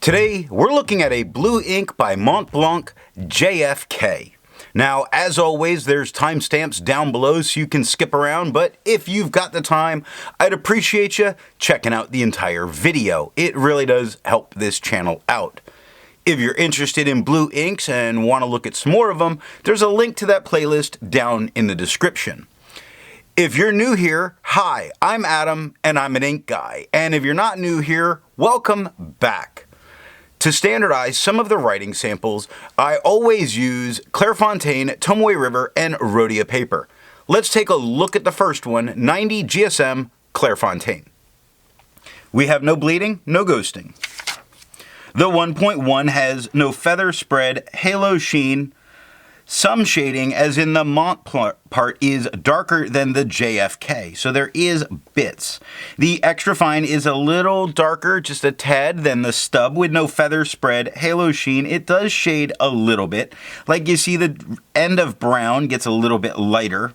Today, we're looking at a blue ink by Montblanc JFK. Now, as always, there's timestamps down below so you can skip around, but if you've got the time, I'd appreciate you checking out the entire video. It really does help this channel out. If you're interested in blue inks and want to look at some more of them, there's a link to that playlist down in the description. If you're new here, hi, I'm Adam and I'm an ink guy. And if you're not new here, welcome back. To standardize some of the writing samples, I always use Clairfontaine, Tomoe River, and Rhodia paper. Let's take a look at the first one, 90 GSM Clairfontaine. We have no bleeding, no ghosting. The 1.1 has no feather spread, halo sheen. Some shading, as in the Montblanc part, is darker than the JFK, so there is bits. The extra fine is a little darker, just a tad, than the stub with no feather spread, halo sheen. It does shade a little bit. Like you see, the end of brown gets a little bit lighter,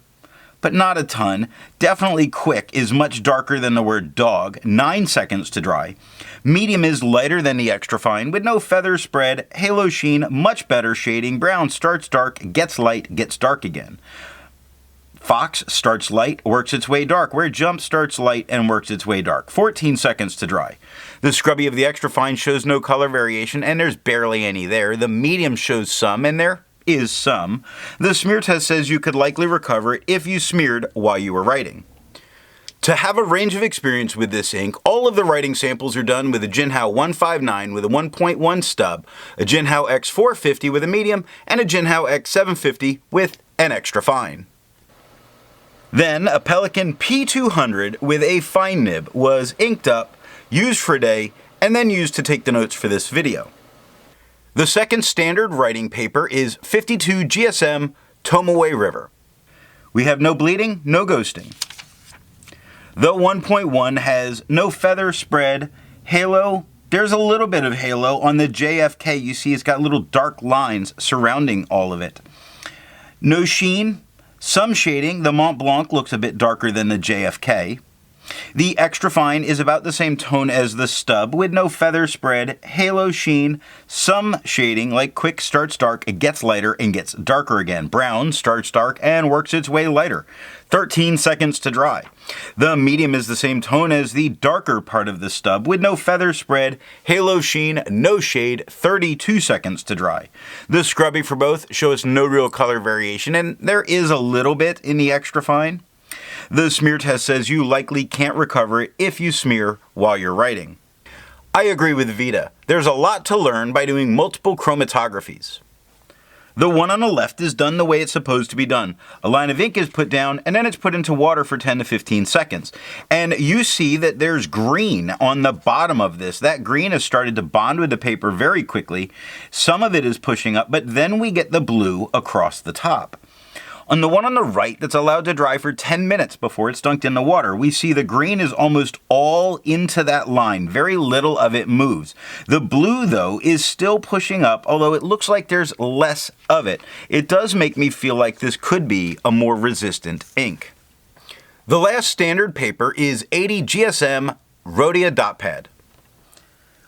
but not a ton. Definitely quick is much darker than the word dog, 9 seconds to dry. Medium is lighter than the extra fine with no feather spread, halo sheen, much better shading. Brown starts dark, gets light, gets dark again. Fox starts light, works its way dark, where Jump starts light and works its way dark. 14 seconds to dry. The scrubby of the extra fine shows no color variation, and there's barely any there. The medium shows some, and there is some. The smear test says you could likely recover it if you smeared while you were writing. To have a range of experience with this ink, all of the writing samples are done with a Jinhao 159 with a 1.1 stub, a Jinhao X450 with a medium, and a Jinhao X750 with an extra fine. Then a Pelican P200 with a fine nib was inked up, used for a day, and then used to take the notes for this video. The second standard writing paper is 52 GSM Tomoe River. We have no bleeding, no ghosting. The 1.1 has no feather spread, halo. There's a little bit of halo on the JFK. You see it's got little dark lines surrounding all of it. No sheen, some shading. The Montblanc looks a bit darker than the JFK. The extra fine is about the same tone as the stub with no feather spread, halo sheen, some shading, like quick starts dark, it gets lighter and gets darker again. Brown starts dark and works its way lighter. 13 seconds to dry. The medium is the same tone as the darker part of the stub with no feather spread, halo sheen, no shade, 32 seconds to dry. The scrubby for both show us no real color variation, and there is a little bit in the extra fine. The smear test says you likely can't recover it if you smear while you're writing. I agree with Vita. There's a lot to learn by doing multiple chromatographies. The one on the left is done the way it's supposed to be done. A line of ink is put down and then it's put into water for 10 to 15 seconds. And you see that there's green on the bottom of this. That green has started to bond with the paper very quickly. Some of it is pushing up, but then we get the blue across the top. On the one on the right that's allowed to dry for 10 minutes before it's dunked in the water, we see the green is almost all into that line. Very little of it moves. The blue, though, is still pushing up, although it looks like there's less of it. It does make me feel like this could be a more resistant ink. The last standard paper is 80 GSM Rhodia dot pad.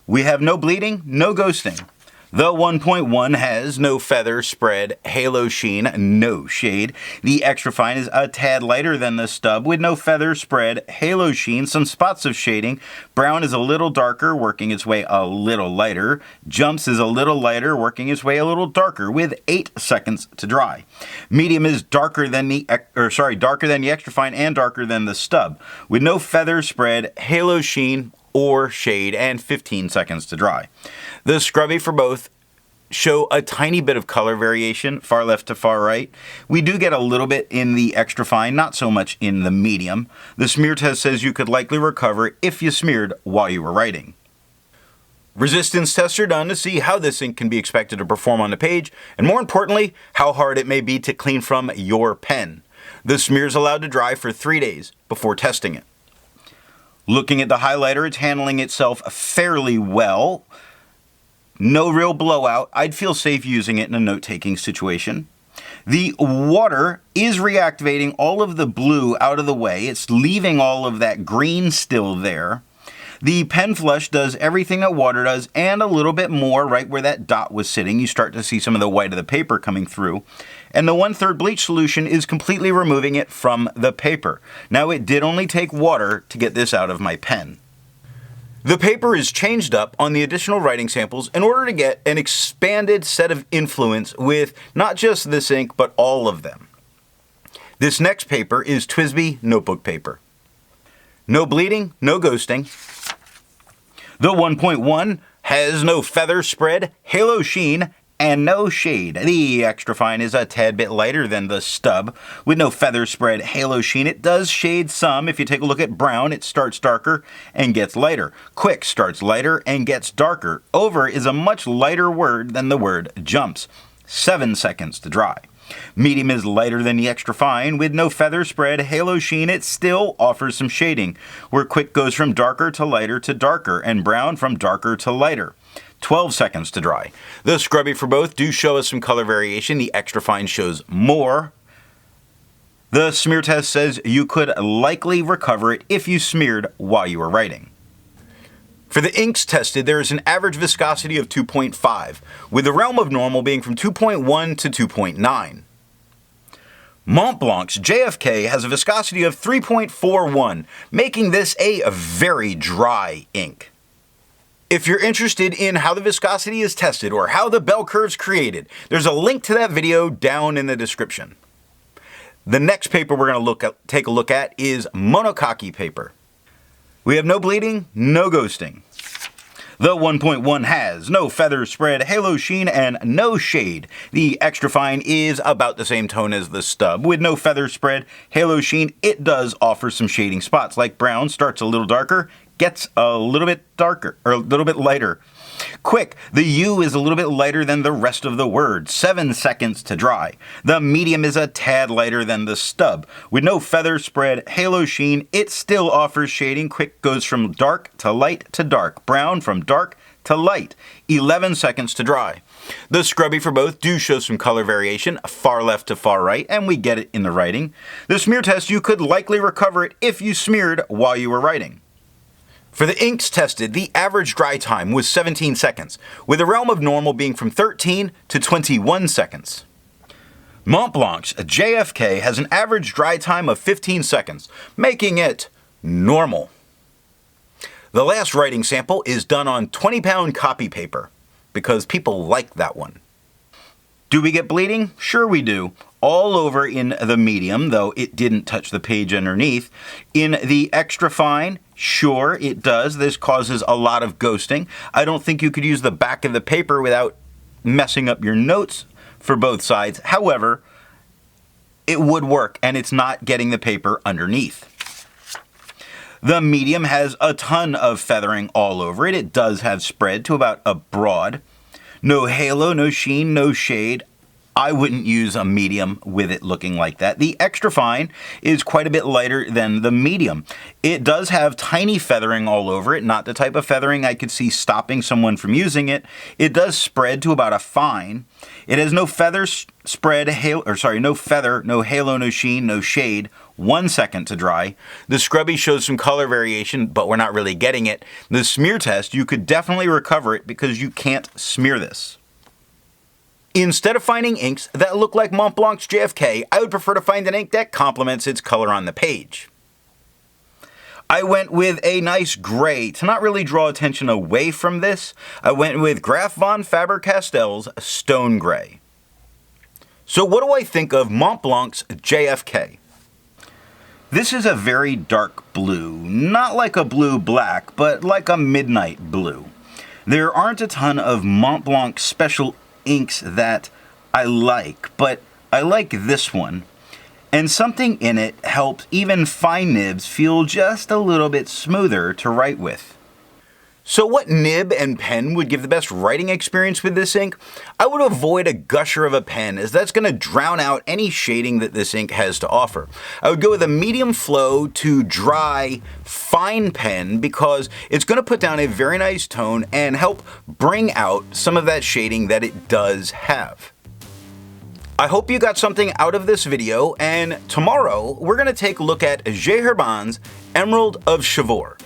We have no bleeding, no ghosting. The 1.1 has no feather spread, halo sheen, no shade. The extra fine is a tad lighter than the stub with no feather spread, halo sheen, some spots of shading. Brown is a little darker, working its way a little lighter. Jumps is a little lighter, working its way a little darker with 8 seconds to dry. Medium is darker than the extra fine and darker than the stub with no feather spread, halo sheen, or shade, and 15 seconds to dry. The scrubby for both show a tiny bit of color variation, far left to far right. We do get a little bit in the extra fine, not so much in the medium. The smear test says you could likely recover if you smeared while you were writing. Resistance tests are done to see how this ink can be expected to perform on the page, and more importantly, how hard it may be to clean from your pen. The smear is allowed to dry for 3 days before testing it. Looking at the highlighter, it's handling itself fairly well. No real blowout. I'd feel safe using it in a note-taking situation. The water is reactivating all of the blue out of the way. It's leaving all of that green still there. The pen flush does everything that water does and a little bit more right where that dot was sitting. You start to see some of the white of the paper coming through. And the 1/3 bleach solution is completely removing it from the paper. Now, it did only take water to get this out of my pen. The paper is changed up on the additional writing samples in order to get an expanded set of influence with not just this ink, but all of them. This next paper is TWSBI notebook paper. No bleeding, no ghosting. The 1.1 has no feather spread, halo sheen, and no shade. The extra fine is a tad bit lighter than the stub. With no feather spread, halo sheen, it does shade some. If you take a look at brown, it starts darker and gets lighter. Quick starts lighter and gets darker. Over is a much lighter word than the word jumps. 7 seconds to dry. Medium is lighter than the extra fine. With no feather spread, halo sheen, it still offers some shading, where quick goes from darker to darker, and brown from darker to lighter. 12 seconds to dry. The scrubby for both do show us some color variation. The extra fine shows more. The smear test says you could likely recover it if you smeared while you were writing. For the inks tested, there is an average viscosity of 2.5, with the realm of normal being from 2.1 to 2.9. Montblanc's JFK has a viscosity of 3.41, making this a very dry ink. If you're interested in how the viscosity is tested or how the bell curve's created, there's a link to that video down in the description. The next paper we're going to take a look at is monocoque paper. We have no bleeding, no ghosting. The 1.1 has no feather spread, halo sheen, and no shade. The extra fine is about the same tone as the stub. With no feather spread, halo sheen, it does offer some shading spots. Like brown starts a little darker, gets a little bit darker, or a little bit lighter. Quick, the U is a little bit lighter than the rest of the word. 7 seconds to dry. The medium is a tad lighter than the stub. With no feather spread, halo sheen, it still offers shading. Quick goes from dark to light to dark. Brown from dark to light. 11 seconds to dry. The scrubby for both do show some color variation, far left to far right, and we get it in the writing. The smear test, you could likely recover it if you smeared while you were writing. For the inks tested, the average dry time was 17 seconds, with the realm of normal being from 13 to 21 seconds. Montblanc's JFK has an average dry time of 15 seconds, making it normal. The last writing sample is done on 20-pound copy paper, because people like that one. Do we get bleeding? Sure we do. All over in the medium, though it didn't touch the page underneath. In the extra fine, sure it does. This causes a lot of ghosting. I don't think you could use the back of the paper without messing up your notes for both sides. However, it would work, and it's not getting the paper underneath. The medium has a ton of feathering all over it. It does have spread to about a broad. No halo, no sheen, no shade. I wouldn't use a medium with it looking like that. The extra fine is quite a bit lighter than the medium. It does have tiny feathering all over it, not the type of feathering I could see stopping someone from using it. It does spread to about a fine. It has no feather spread, no feather, no halo, no sheen, no shade. 1 second to dry. The scrubby shows some color variation, but we're not really getting it. The smear test, you could definitely recover it because you can't smear this. Instead of finding inks that look like Montblanc's JFK, I would prefer to find an ink that complements its color on the page. I went with a nice gray. To not really draw attention away from this, I went with Graf von Faber-Castell's Stone Gray. So what do I think of Montblanc's JFK? This is a very dark blue, not like a blue-black, but like a midnight blue. There aren't a ton of Montblanc special inks that I like, but I like this one. And something in it helps even fine nibs feel just a little bit smoother to write with. So what nib and pen would give the best writing experience with this ink? I would avoid a gusher of a pen, as that's going to drown out any shading that this ink has to offer. I would go with a medium flow to dry, fine pen, because it's going to put down a very nice tone and help bring out some of that shading that it does have. I hope you got something out of this video, and tomorrow we're going to take a look at J. Herbin's Emerald of Chivor.